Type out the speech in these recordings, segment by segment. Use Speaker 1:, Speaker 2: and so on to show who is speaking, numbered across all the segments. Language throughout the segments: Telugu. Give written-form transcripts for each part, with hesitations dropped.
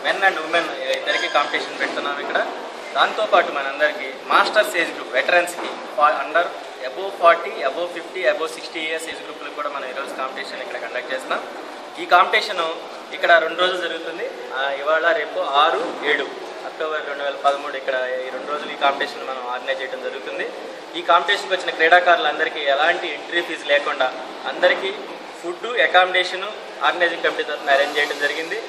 Speaker 1: మెన్ అండ్ ఉమెన్ ఇద్దరికి కాంపిటీషన్ పెడుతున్నాం ఇక్కడ. దాంతోపాటు మనందరికీ మాస్టర్స్ ఏజ్ గ్రూప్ వెటరన్స్కి under above 40, above 50, above 60 years age గ్రూప్లకు కూడా మనం ఈరోజు కాంపిటీషన్ ఇక్కడ కండక్ట్ చేస్తున్నాం. ఈ కాంపిటీషను ఇక్కడ 2 రోజులు జరుగుతుంది. ఇవాళ రేపు 6, 7 అక్టోబర్ 2013 ఇక్కడ ఈ 2 రోజులు ఈ కాంపిటీషన్ మనం ఆర్గనైజ్ చేయడం జరుగుతుంది. ఈ కాంపిటీషన్కి వచ్చిన క్రీడాకారులందరికీ ఎలాంటి ఎంట్రీ ఫీజు లేకుండా అందరికీ ఫుడ్, అకామిడేషను ఆర్గనైజింగ్ కమిటీ తరఫున అరేంజ్ చేయడం జరిగింది.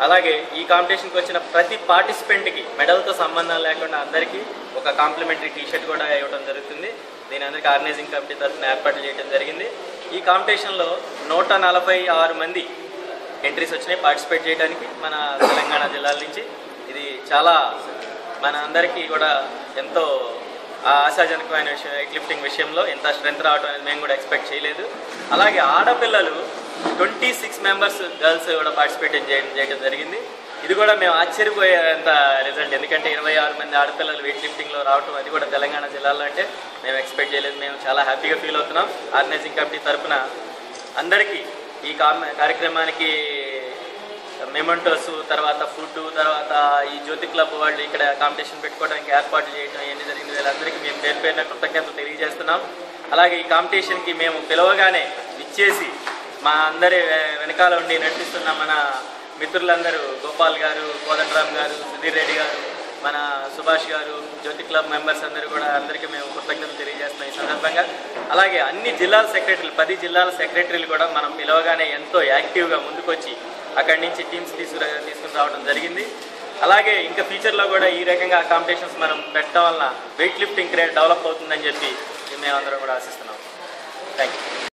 Speaker 1: అలాగే ఈ కాంపిటీషన్కి వచ్చిన ప్రతి పార్టిసిపెంట్కి మెడల్తో సంబంధం లేకుండా అందరికీ ఒక కాంప్లిమెంటరీ టీషర్ట్ కూడా ఇవ్వడం జరుగుతుంది. దీని అందరికీ ఆర్గనైజింగ్ కమిటీ తరఫున ఏర్పాటు చేయడం జరిగింది. ఈ కాంపిటీషన్లో 146 మంది ఎంట్రీస్ వచ్చినాయి పార్టిసిపేట్ చేయడానికి మన తెలంగాణ జిల్లాల నుంచి. ఇది చాలా మన అందరికీ కూడా ఎంతో ఆశాజనకమైన విషయం. వెయిట్ లిఫ్టింగ్ విషయంలో ఎంత స్ట్రెంత్ రావడం అనేది మేము కూడా ఎక్స్పెక్ట్ చేయలేదు. అలాగే ఆడపిల్లలు 26 మెంబర్స్ గర్ల్స్ కూడా పార్టిసిపేట్ చేయడం జరిగింది. ఇది కూడా మేము ఆశ్చర్యపోయేంత రిజల్ట్. ఎందుకంటే 26 మంది ఆడపిల్లలు వెయిట్ లిఫ్టింగ్లో రావడం, అది కూడా తెలంగాణ జిల్లాలో అంటే మేము ఎక్స్పెక్ట్ చేయలేదు. మేము చాలా హ్యాపీగా ఫీల్ అవుతున్నాం. ఆర్గనైజింగ్ కమిటీ తరఫున అందరికీ ఈ కార్యక్రమానికి మెమెంటోస్, తర్వాత ఫుడ్, తర్వాత ఈ జ్యోతి క్లబ్ వాళ్ళు ఇక్కడ కాంపిటీషన్ పెట్టుకోవడానికి ఏర్పాటు చేయడం ఇవన్నీ జరిగింది. వీళ్ళందరికీ మేము పేరు పేరున కృతజ్ఞతలు తెలియజేస్తున్నాం. అలాగే ఈ కాంపిటీషన్కి మేము పిలవగానే ఇచ్చేసి మా అందరి వెనకాల ఉండి నడిపిస్తున్న మన మిత్రులందరూ గోపాల్ గారు, కోదండరామ్ గారు, సుధీర్ రెడ్డి గారు, మన సుభాష్ గారు, జ్యోతి క్లబ్ మెంబర్స్ అందరూ కూడా అందరికీ మేము కృతజ్ఞతలు తెలియజేస్తున్నాం ఈ సందర్భంగా. అలాగే అన్ని జిల్లాల సెక్రటరీలు, 10 జిల్లాల సెక్రటరీలు కూడా మనం పిలవగానే ఎంతో యాక్టివ్గా ముందుకొచ్చి అక్కడి నుంచి టీమ్స్ తీసుకుని రావడం జరిగింది. అలాగే ఇంకా ఫ్యూచర్లో కూడా ఈ రకంగా కాంపిటీషన్స్ మనం పెట్టడం వల్ల వెయిట్ లిఫ్టింగ్ క్రేడ్ డెవలప్ అవుతుందని చెప్పి మేమందరం కూడా ఆశిస్తున్నాం. Thank you.